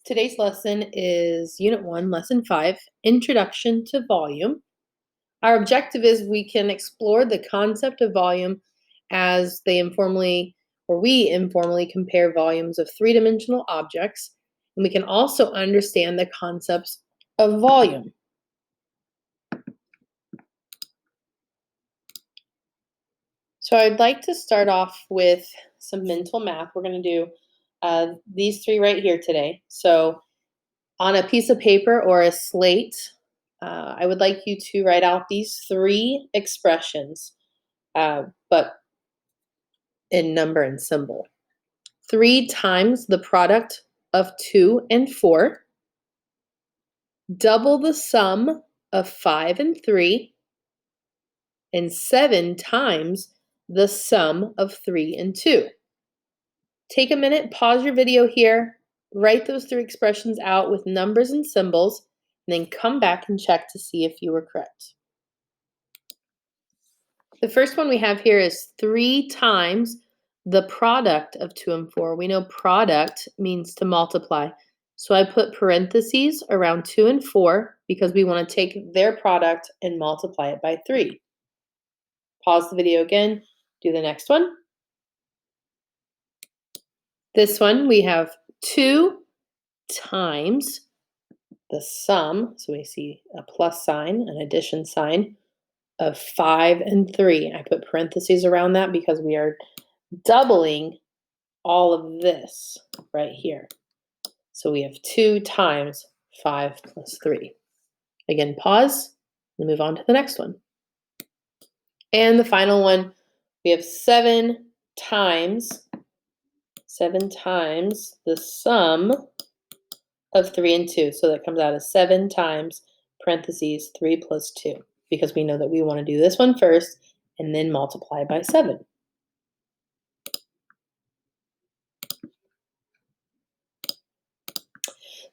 Today's lesson is Unit 1, Lesson 5, Introduction to Volume. Our objective is we can explore the concept of volume as we informally compare volumes of three-dimensional objects, and we can also understand the concepts of volume. So I'd like to start off with some mental math. We're going to do these three right here today. So on a piece of paper or a slate, I would like you to write out these three expressions, but in number and symbol. 3 times the product of 2 and 4, double the sum of 5 and 3, and 7 times the sum of 3 and 2. Take a minute, pause your video here, write those three expressions out with numbers and symbols, and then come back and check to see if you were correct. The first one we have here is 3 times the product of 2 and 4. We know product means to multiply. So I put parentheses around 2 and 4 because we want to take their product and multiply it by 3. Pause the video again, do the next one. This one we have 2 times the sum, so we see a plus sign, an addition sign, of 5 and 3. I put parentheses around that because we are doubling all of this right here. So we have 2 times 5 plus 3. Again, pause and move on to the next one. And the final one, we have 7 times the sum of 3 and 2. So that comes out as 7 times parentheses 3 plus 2, because we know that we want to do this one first and then multiply by 7.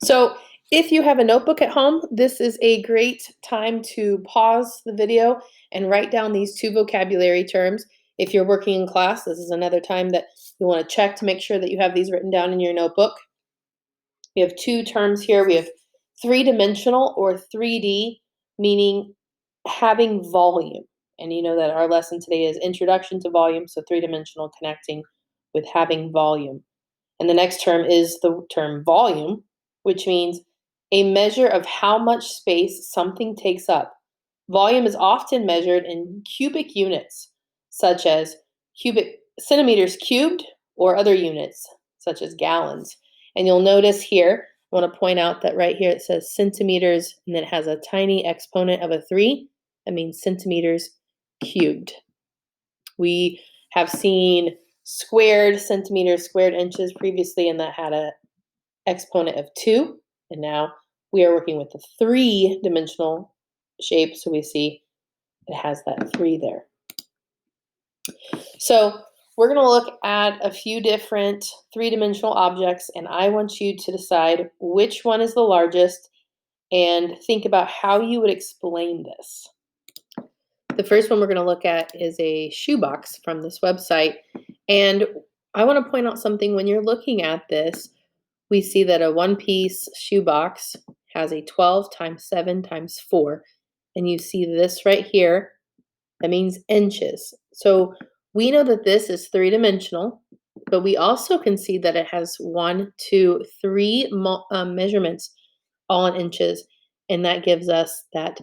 So if you have a notebook at home, this is a great time to pause the video and write down these 2 vocabulary terms. If you're working in class, this is another time that you want to check to make sure that you have these written down in your notebook. We have 2 terms here. We have three-dimensional or 3D, meaning having volume. And you know that our lesson today is Introduction to Volume, so three-dimensional connecting with having volume. And the next term is the term volume, which means a measure of how much space something takes up. Volume is often measured in cubic units, such as cubic centimeters cubed, or other units, such as gallons. And you'll notice here, I want to point out that right here it says centimeters, and then it has a tiny exponent of a 3. That means centimeters cubed. We have seen squared centimeters, squared inches previously, and that had an exponent of 2. And now we are working with the 3-dimensional shape, so we see it has that 3 there. So we're going to look at a few different 3-dimensional objects, and I want you to decide which one is the largest and think about how you would explain this. The first one we're going to look at is a shoebox from this website, and I want to point out something. When you're looking at this, we see that a one-piece shoebox has a 12 times 7 times 4, and you see this right here. That means inches. So we know that this is 3-dimensional, but we also can see that it has 1, 2, 3 measurements all in inches, and that gives us that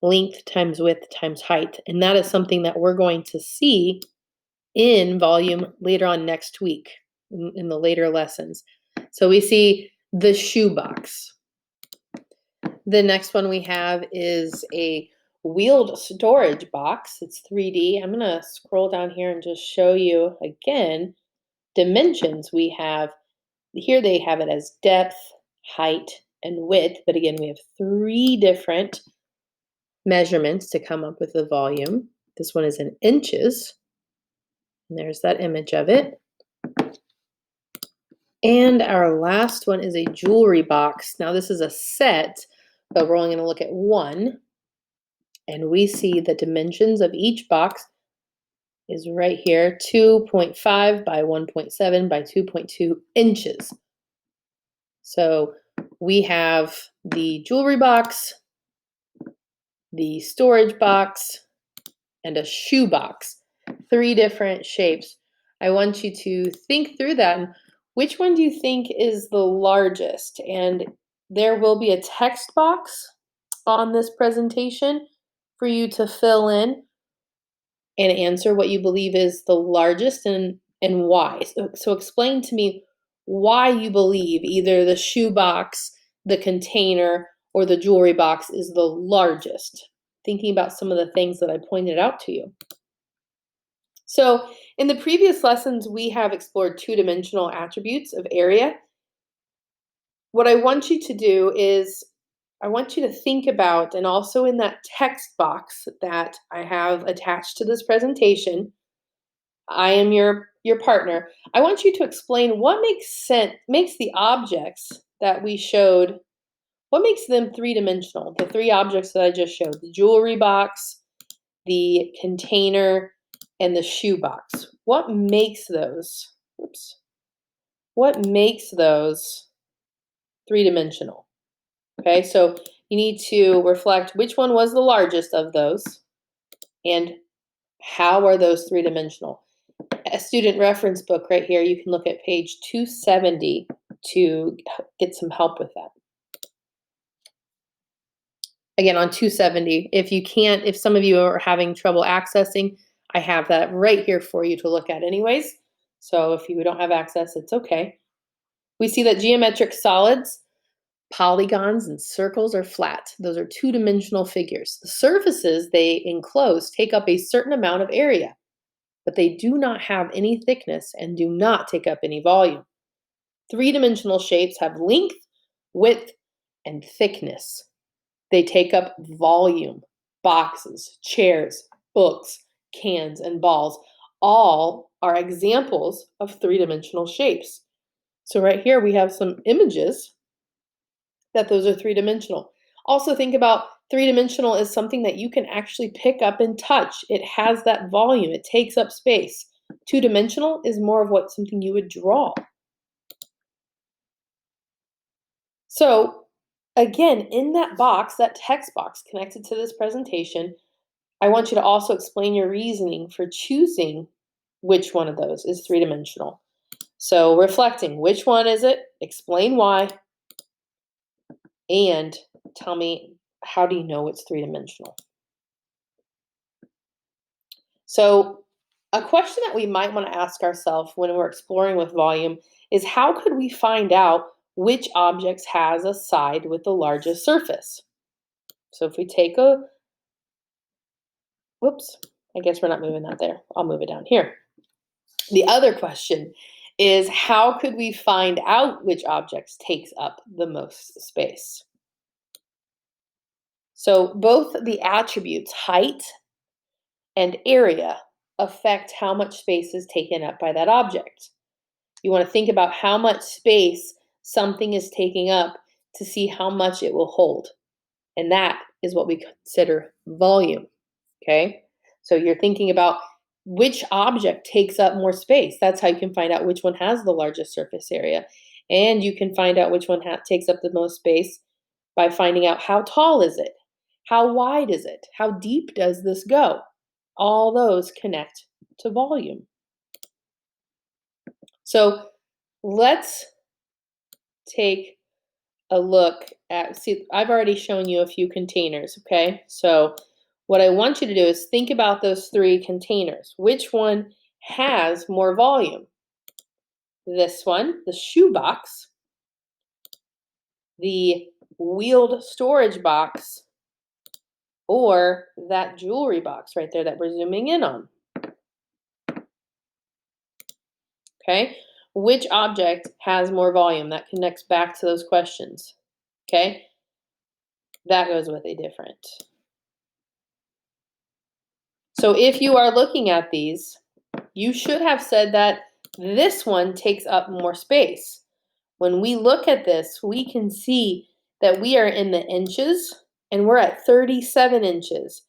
length times width times height. And that is something that we're going to see in volume later on next week in the later lessons. So we see the shoebox. The next one we have is a wheeled storage box. It's 3D. I'm going to scroll down here and just show you again dimensions. We have here, they have it as depth, height, and width, but again we have 3 different measurements to come up with the volume. This one is in inches, and there's that image of it. And our last one is a jewelry box. Now this is a set, but we're only going to look at one. And we see the dimensions of each box is right here, 2.5 by 1.7 by 2.2 inches. So we have the jewelry box, the storage box, and a shoe box. 3 different shapes. I want you to think through that. And which one do you think is the largest? And there will be a text box on this presentation for you to fill in and answer what you believe is the largest and why. So explain to me why you believe either the shoe box, the container, or the jewelry box is the largest. Thinking about some of the things that I pointed out to you. So in the previous lessons, we have explored two-dimensional attributes of area. What I want you to do is I want you to think about, and also in that text box that I have attached to this presentation, I am your partner. I want you to explain what makes the objects that we showed, what makes them three-dimensional? The 3 objects that I just showed, the jewelry box, the container, and the shoe box. What makes those, oops, what makes those three-dimensional? Okay, so you need to reflect which one was the largest of those and how are those three-dimensional. A student reference book right here, you can look at page 270 to get some help with that. Again, on 270, if some of you are having trouble accessing, I have that right here for you to look at anyways. So if you don't have access, it's okay. We see that geometric solids, polygons, and circles are flat. Those are two-dimensional figures. The surfaces they enclose take up a certain amount of area, but they do not have any thickness and do not take up any volume. Three-dimensional shapes have length, width, and thickness. They take up volume. Boxes, chairs, books, cans, and balls all are examples of three-dimensional shapes. So right here we have some images that those are three-dimensional. Also think about three-dimensional as something that you can actually pick up and touch. It has that volume. It takes up space. Two-dimensional is more of what something you would draw. So again, in that box, that text box connected to this presentation, I want you to also explain your reasoning for choosing which one of those is three-dimensional. So reflecting, which one is it? Explain why. And tell me, how do you know it's three-dimensional? So a question that we might want to ask ourselves when we're exploring with volume is how could we find out which objects has a side with the largest surface? So if we take whoops, I guess we're not moving that there. I'll move it down here. The other question is how could we find out which objects takes up the most space? So both the attributes height and area affect how much space is taken up by that object. You want to think about how much space something is taking up to see how much it will hold. And that is what we consider volume. Okay? So you're thinking about which object takes up more space. That's how you can find out which one has the largest surface area. And you can find out which one takes up the most space by finding out how tall is it? How wide is it? How deep does this go? All those connect to volume. So let's take a look at, see, I've already shown you a few containers, okay? So what I want you to do is think about those 3 containers. Which one has more volume? This one, the shoe box, the wheeled storage box, or that jewelry box right there that we're zooming in on. Okay? Which object has more volume? That connects back to those questions. Okay? That goes with a different. So if you are looking at these, you should have said that this one takes up more space. When we look at this, we can see that we are in the inches and we're at 37 inches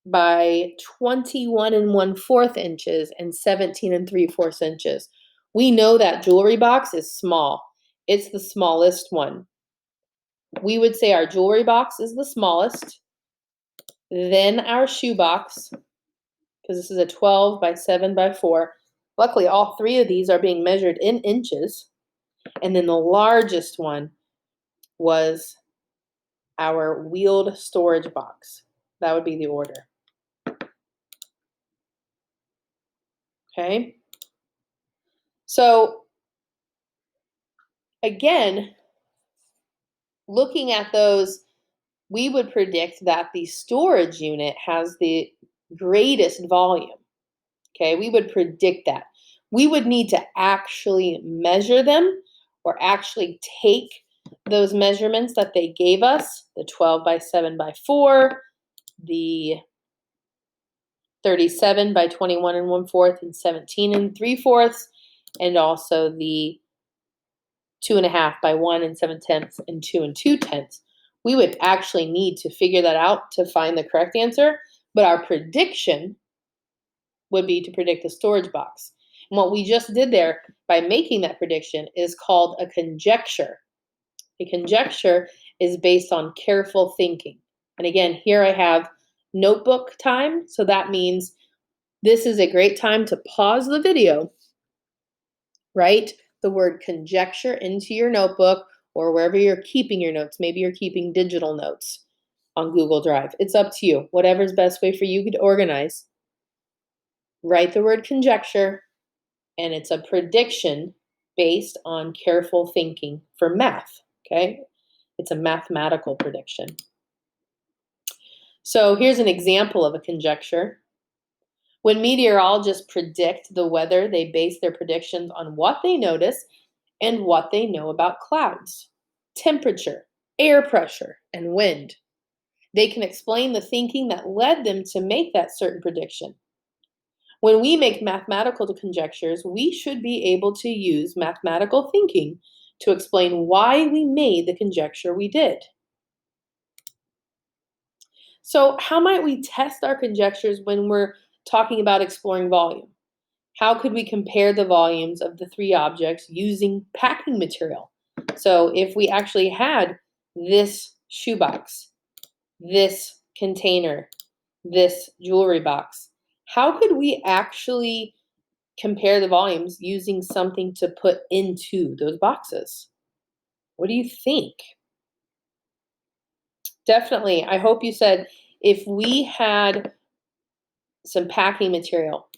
by 21 1/4 inches and 17 3/4 inches. We know that jewelry box is small. It's the smallest one. We would say our jewelry box is the smallest, then our shoe box, because this is a 12 by 7 by 4. Luckily, all three of these are being measured in inches. And then the largest one was our wheeled storage box. That would be the order. Okay? So, again, looking at those, we would predict that the storage unit has the greatest volume. Okay, we would predict that. We would need to actually measure them or actually take those measurements that they gave us, the 12 by 7 by 4, the 37 by 21 and 1/4 and 17 and 3/4, and also the 2.5 by 1 and 7/10 and 2 and 2/10. We would actually need to figure that out to find the correct answer, but our prediction would be to predict the storage box. And what we just did there by making that prediction is called a conjecture. A conjecture is based on careful thinking. And again, here I have notebook time. So that means this is a great time to pause the video, write the word conjecture into your notebook or wherever you're keeping your notes. Maybe you're keeping digital notes on Google Drive. It's up to you. Whatever's best way for you to organize. Write the word conjecture, and it's a prediction based on careful thinking for math, okay? It's a mathematical prediction. So here's an example of a conjecture. When meteorologists predict the weather, they base their predictions on what they notice and what they know about clouds, temperature, air pressure, and wind. They can explain the thinking that led them to make that certain prediction. When we make mathematical conjectures, we should be able to use mathematical thinking to explain why we made the conjecture we did. So, how might we test our conjectures when we're talking about exploring volume? How could we compare the volumes of the three objects using packing material? So, if we actually had this shoebox, this container, this jewelry box, how could we actually compare the volumes using something to put into those boxes? What do you think? Definitely. I hope you said if we had some packing material,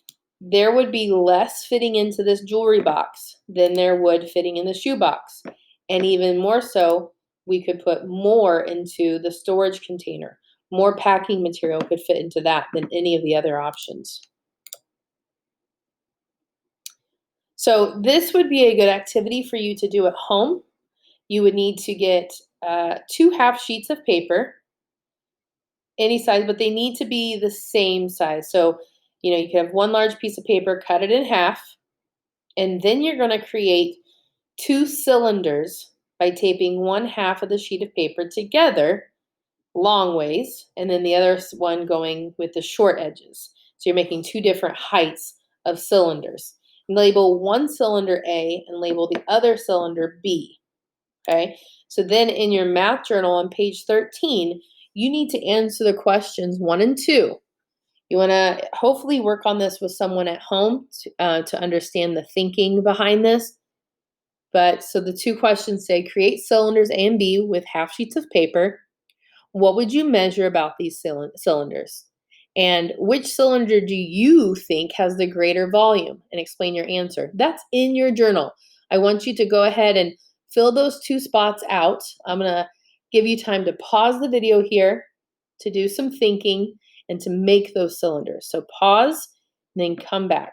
there would be less fitting into this jewelry box than there would fitting in the shoe box. And even more so, we could put more into the storage container. More packing material could fit into that than any of the other options. So this would be a good activity for you to do at home. You would need to get 2 half sheets of paper, any size, but they need to be the same size. So, you can have one large piece of paper, cut it in half, and then you're going to create 2 cylinders by taping one half of the sheet of paper together long ways, and then the other one going with the short edges. So you're making 2 different heights of cylinders. And label one cylinder A and label the other cylinder B. Okay? So then in your math journal on page 13, you need to answer the questions 1 and 2. You want to hopefully work on this with someone at home to understand the thinking behind this. But so the 2 questions say create cylinders A and B with half sheets of paper. What would you measure about these cylinders? And which cylinder do you think has the greater volume? And explain your answer. That's in your journal. I want you to go ahead and fill those 2 spots out. I'm going to give you time to pause the video here to do some thinking and to make those cylinders. So pause, then come back.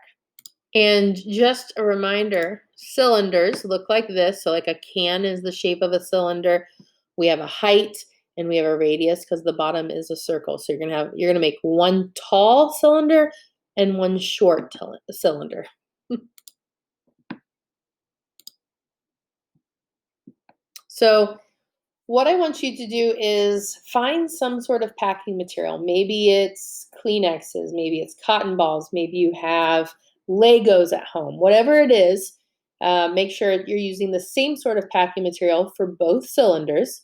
And just a reminder, cylinders look like this. So like a can is the shape of a cylinder. We have a height and we have a radius because the bottom is a circle. So you're gonna make one tall cylinder and one short cylinder. So what I want you to do is find some sort of packing material. Maybe it's Kleenexes, maybe it's cotton balls, maybe you have Legos at home. Whatever it is, Make sure you're using the same sort of packing material for both cylinders.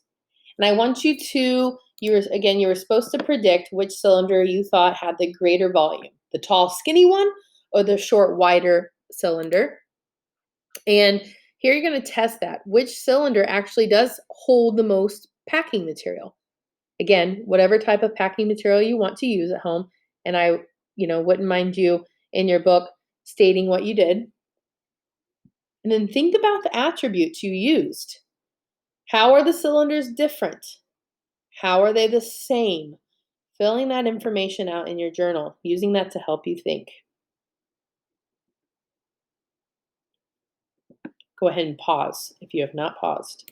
And I want you to, you were supposed to predict which cylinder you thought had the greater volume, the tall, skinny one or the short, wider cylinder. And here you're going to test that. Which cylinder actually does hold the most packing material? Again, whatever type of packing material you want to use at home. And I, wouldn't mind you in your book stating what you did. And then think about the attributes you used. How are the cylinders different? How are they the same? Filling that information out in your journal, using that to help you think. Go ahead and pause if you have not paused.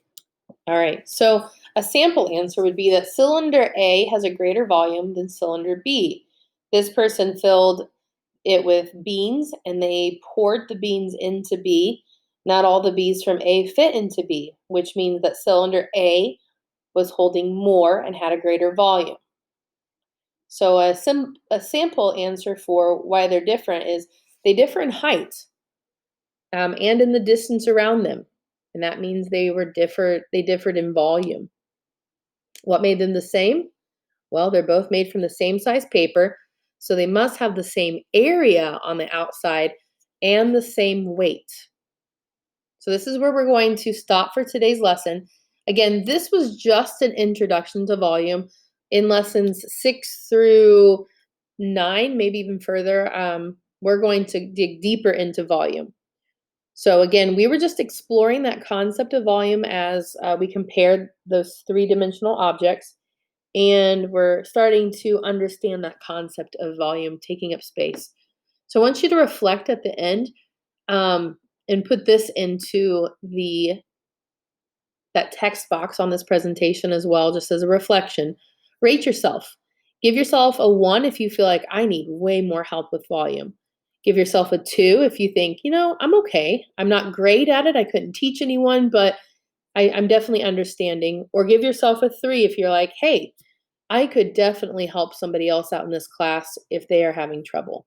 All right, so a sample answer would be that cylinder A has a greater volume than cylinder B. This person filled it with beans and they poured the beans into B. Not all the B's from A fit into B, which means that cylinder A was holding more and had a greater volume. So a sample answer for why they're different is they differ in height and in the distance around them. And that means they differed in volume. What made them the same? Well, they're both made from the same size paper, so they must have the same area on the outside and the same weight. So this is where we're going to stop for today's lesson. Again, this was just an introduction to volume in lessons 6 through 9, maybe even further. We're going to dig deeper into volume. So again, we were just exploring that concept of volume as we compared those three-dimensional objects. And we're starting to understand that concept of volume taking up space. So I want you to reflect at the end and put this into that text box on this presentation as well, just as a reflection. Rate yourself. Give yourself a 1 if you feel like I need way more help with volume. Give yourself a 2 if you think, I'm okay. I'm not great at it. I couldn't teach anyone, but I'm definitely understanding. Or give yourself a 3 if you're like, hey, I could definitely help somebody else out in this class if they are having trouble.